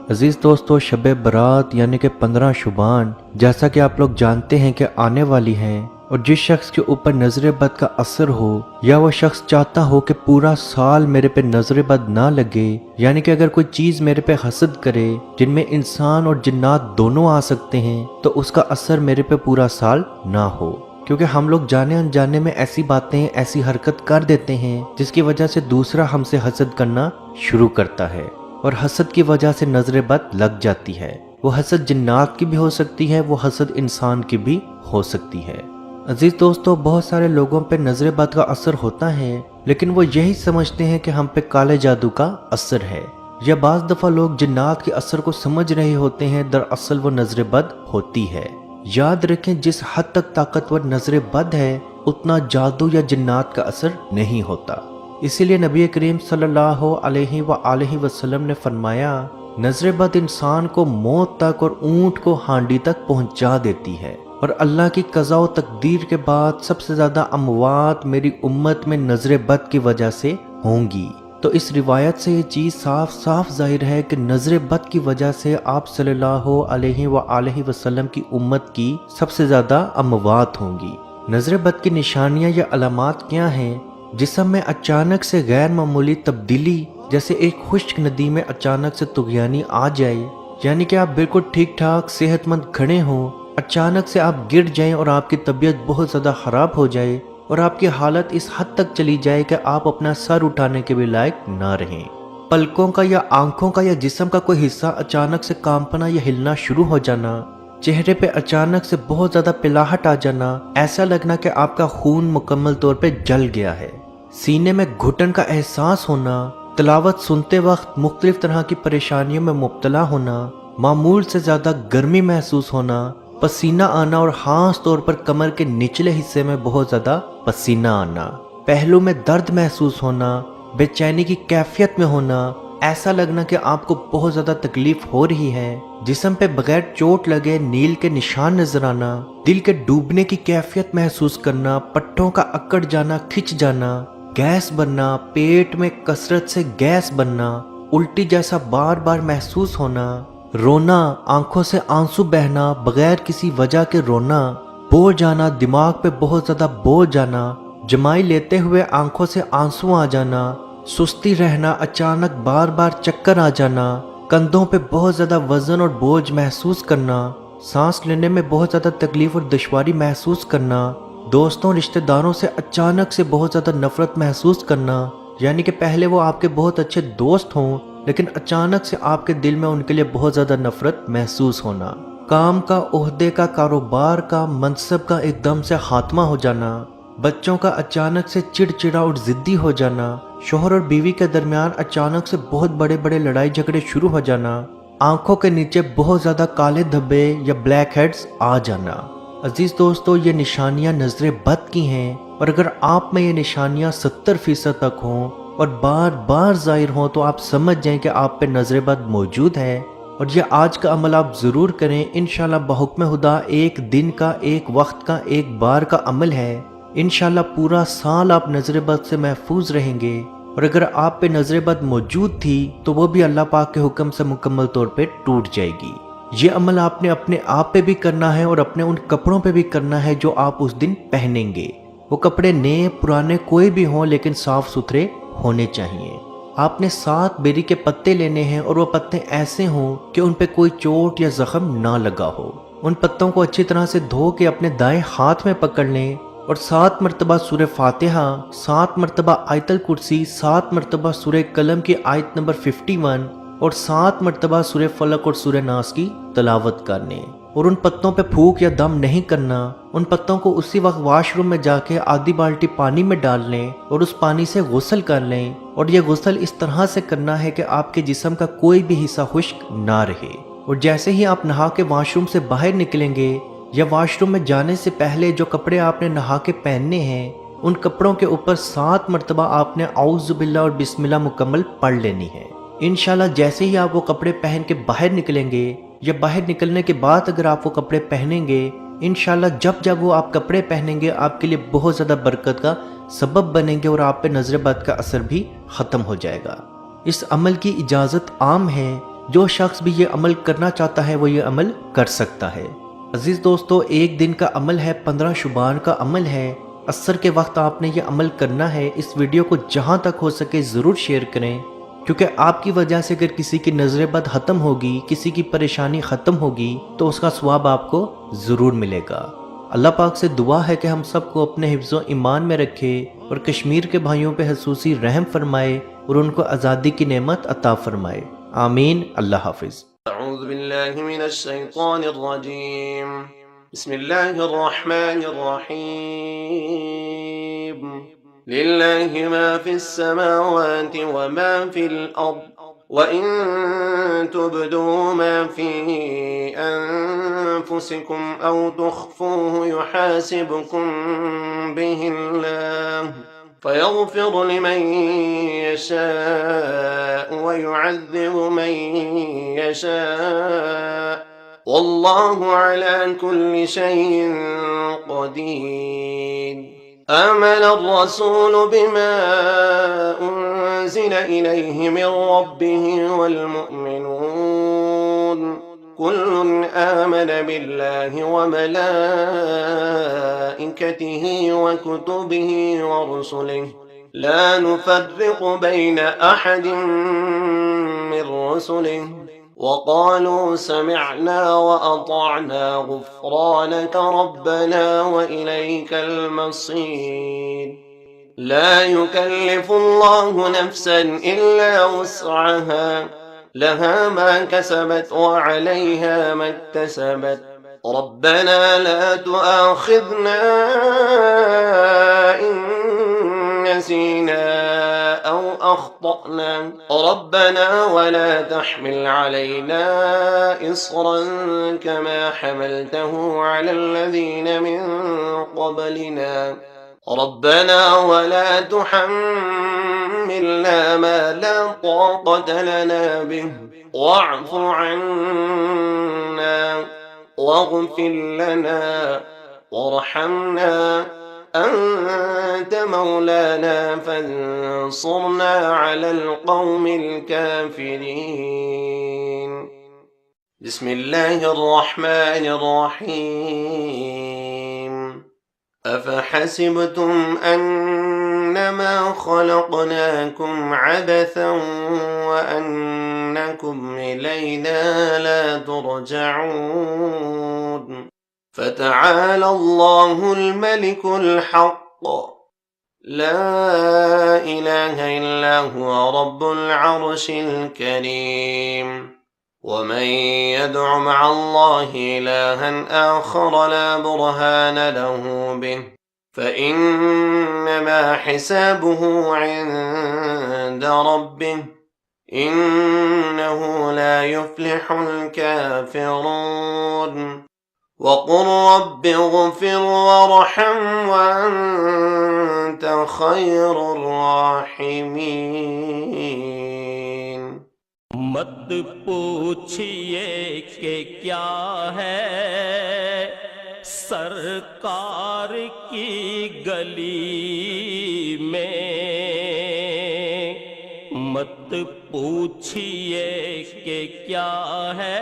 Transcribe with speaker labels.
Speaker 1: अजीज़ दोस्तों, शब बारात यानी कि 15 शुबान जैसा कि आप लोग जानते हैं कि आने वाली हैं, और जिस शख्स के ऊपर नजर बद का असर हो या वो शख्स चाहता हो कि पूरा साल मेरे पे नजर बद ना लगे, यानी कि अगर कोई चीज़ मेरे पे हसद करे जिनमें इंसान और जिन्नात दोनों आ सकते हैं, तो उसका असर मेरे पे पूरा साल ना हो। क्योंकि हम लोग जाने अनजाने में ऐसी बातें, ऐसी हरकत कर देते हैं जिसकी वजह से दूसरा हमसे हसद करना शुरू करता है, और हसद की वजह से नजर बद लग जाती है। वो हसद जिन्नात की भी हो सकती है, वो हसद इंसान की भी हो सकती है। अजीज दोस्तों, बहुत सारे लोगों पे नजर बद का असर होता है, लेकिन वो यही समझते हैं कि हम पे काले जादू का असर है, या बाज दफा लोग जिन्नात के असर को समझ रहे होते हैं, दरअसल वो नजर बद होती है। याद रखें, जिस हद तक ताकतवर नजर बद है उतना जादू या जिन्नात का असर नहीं होता। इसीलिए नबी करीम सल्लल्लाहु अलैहि वसल्लम ने फरमाया, नजर बद इंसान को मौत तक और ऊंट को हांडी तक पहुंचा देती है, और अल्लाह की कज़ा व तकदीर के बाद सबसे ज्यादा अमवात मेरी उम्मत में नजर बद की वजह से होंगी। तो इस रिवायत से ये चीज़ साफ साफ जाहिर है कि नजर बद की वजह से आप सल्लल्लाहु अलैहि वसल्लम की उम्मत की सबसे ज्यादा अमवात होंगी। नजर बद की निशानियां या अलामात क्या हैं? जिस्म में अचानक से गैर मामूली तब्दीली, जैसे एक खुश्क नदी में अचानक से तुगयानी आ जाए, यानी कि आप बिल्कुल ठीक ठाक सेहतमंद खड़े हों, अचानक से आप गिर जाएं और आपकी तबीयत बहुत ज़्यादा ख़राब हो जाए, और आपकी हालत इस हद तक चली जाए कि आप अपना सर उठाने के भी लायक ना रहें। पलकों का या आंखों का या जिस्म का कोई हिस्सा अचानक से कांपना या हिलना शुरू हो जाना, चेहरे पे अचानक से बहुत ज़्यादा पिलाहट आ जाना, ऐसा लगना कि आपका खून मुकम्मल तौर पे जल गया है, सीने में घुटन का एहसास होना, तिलावत सुनते वक्त मुख्तलिफ तरह की परेशानियों में मुब्तला होना, मामूल से ज़्यादा गर्मी महसूस होना, पसीना आना, और खास तौर पर कमर के निचले हिस्से में बहुत ज़्यादा पसीना आना, पहलू में दर्द महसूस होना, बेचैनी की कैफियत में होना, ऐसा लगना कि आपको बहुत ज़्यादा तकलीफ हो रही है, जिस्म पे बगैर चोट लगे नील के निशान नजर आना, दिल के डूबने की कैफियत महसूस करना, पट्टों का अकड़ जाना, खिंच जाना, गैस बनना, पेट में कसरत से गैस बनना, उल्टी जैसा बार बार महसूस होना, रोना, आंखों से आंसू बहना, बगैर किसी वजह के रोना, बोझ जाना, दिमाग पे बहुत ज्यादा बोझ जाना, जमाई लेते हुए आंखों से आंसू आ जाना, सुस्ती रहना, अचानक बार बार चक्कर आ जाना, कंधों पे बहुत ज्यादा वजन और बोझ महसूस करना, सांस लेने में बहुत ज्यादा तकलीफ और दुश्वारी महसूस करना, दोस्तों रिश्तेदारों से अचानक से बहुत ज्यादा नफरत महसूस करना, यानी कि पहले वो आपके बहुत अच्छे दोस्त हों, लेकिन अचानक से आपके दिल में उनके लिए बहुत ज्यादा नफरत महसूस होना, काम का, ओहदे का, कारोबार का, मनसब का एकदम से खात्मा हो जाना, बच्चों का अचानक से चिड़चिड़ा और जिद्दी हो जाना, शोहर और बीवी के दरमियान अचानक से बहुत बड़े बड़े लड़ाई झगड़े शुरू हो जाना, आंखों के नीचे बहुत ज्यादा काले धब्बे या ब्लैक हेड्स आ जाना। अजीज दोस्तों, ये निशानियां नजर बद की हैं, और अगर आप में ये निशानियां 70% तक हों और बार बार जाहिर हों, तो आप समझ जाएं कि आप पे नजर बद मौजूद है। और ये आज का अमल आप ज़रूर करें, इंशाल्लाह बहुक्म खुदा एक दिन का, एक वक्त का, एक बार का अमल है। इंशाल्लाह पूरा साल आप नजर बद से महफूज रहेंगे, और अगर आप पे नजर बद मौजूद थी तो वो भी अल्लाह पाक के हुक्म से मुकम्मल तौर पे टूट जाएगी। ये अमल आपने अपने आप पे भी करना है और अपने उन कपड़ों पे भी करना है जो आप उस दिन पहनेंगे। वो कपड़े नए पुराने कोई भी हों, लेकिन साफ सुथरे होने चाहिए। आपने 7 बेरी के पत्ते लेने हैं, और वो पत्ते ऐसे हों कि उन पे कोई चोट या जख्म ना लगा हो। उन पत्तों को अच्छी तरह से धो के अपने दाएं हाथ में पकड़ लें, और 7 मरतबा सूरह फातिहा, 7 मरतबा आयतल कुर्सी, 7 मरतबा सूरह कलम की आयत नंबर 51, और 7 मरतबा सूरह फलक और सूरह नास की तलावत करने। और उन पत्तों पे फूक या दम नहीं करना। उन पत्तों को उसी वक्त वॉशरूम में जाके आधी बाल्टी पानी में डाल लें और उस पानी से गुस्ल कर लें। और यह गुस्ल इस तरह से करना है कि आपके जिस्म का कोई भी हिस्सा खुश्क ना रहे। और जैसे ही आप नहा के वॉशरूम से बाहर निकलेंगे या वॉशरूम में जाने से पहले जो कपड़े आपने नहा के पहनने हैं, उन कपड़ों के ऊपर 7 मरतबा आपने औज़ु बिल्लाह और बिस्मिल्लाह मुकम्मल पढ़ लेनी है। इंशाल्लाह जैसे ही आप वो कपड़े पहन के बाहर निकलेंगे या बाहर निकलने के बाद अगर आप वो कपड़े पहनेंगे, इंशाल्लाह जब जब वो आप कपड़े पहनेंगे आपके लिए बहुत ज़्यादा बरकत का सबब बनेंगे और आप पे नजर बद का असर भी ख़त्म हो जाएगा। इस अमल की इजाज़त आम है, جو شخص بھی یہ عمل کرنا چاہتا ہے وہ یہ عمل کر سکتا ہے۔ عزیز دوستو، ایک دن کا عمل ہے، 15 شعبان کا عمل ہے، عصر کے وقت آپ نے یہ عمل کرنا ہے۔ اس ویڈیو کو جہاں تک ہو سکے ضرور شیئر کریں، کیونکہ آپ کی وجہ سے اگر کسی کی نظر بد ختم ہوگی، کسی کی پریشانی ختم ہوگی تو اس کا ثواب آپ کو ضرور ملے گا۔ اللہ پاک سے دعا ہے کہ ہم سب کو اپنے حفظ و ایمان میں رکھے اور کشمیر کے بھائیوں پہ خصوصی رحم فرمائے اور ان کو آزادی کی نعمت عطا فرمائے، آمین۔ اللہ حافظ۔
Speaker 2: اعوذ باللہ من الشیطان الرجیم، بسم اللہ الرحمن الرحیم، للہ ما فی السماوات وما فی الارض وَإِن تُبْدُوا مَا فِي أَنفُسِكُمْ أَوْ تُخْفُوهُ يُحَاسِبْكُم بِهِ اللَّهُ فَيَغْفِرُ لِمَن يَشَاءُ وَيُعَذِّبُ مَن يَشَاءُ وَاللَّهُ عَلَى كُلِّ شَيْءٍ قَدِيرٌ۔ آمن الرسول بما أنزل إليه من ربه والمؤمنون كل آمن بالله وملائكته وكتبه ورسله لا نفرق بين أحد من رسله وقالوا سمعنا وأطعنا غفرانك ربنا وإليك المصير۔ لا يكلف الله نفسا إلا وسعها، لها ما كسبت وعليها ما اكتسبت، ربنا لا تؤاخذنا إن نسينا أو أخطأنا، ربنا ولا تحمل علينا إصرا كما حملته على الذين من قبلنا، ربنا ولا تحملنا ما لا طاقة لنا به، واعف عنا واغفر لنا وارحمنا، أنت مولانا فانصرنا على القوم الكافرين۔ بسم الله الرحمن الرحيم، أفحسبتم أنما خلقناكم عبثا وأنكم إلينا لا ترجعون، فتعالى الله الملك الحق، لا إله إلا هو رب العرش الكريم، ومن يدع مع الله إلها آخر لا برهان له به فإنما حسابه عند ربه، إنه لا يفلح الكافرون، وقل رب اغفر وارحم وأنت خير الراحمين۔
Speaker 3: مت پوچھئے کہ کیا ہے سرکار کی گلی میں، مت پوچھئے کہ کیا ہے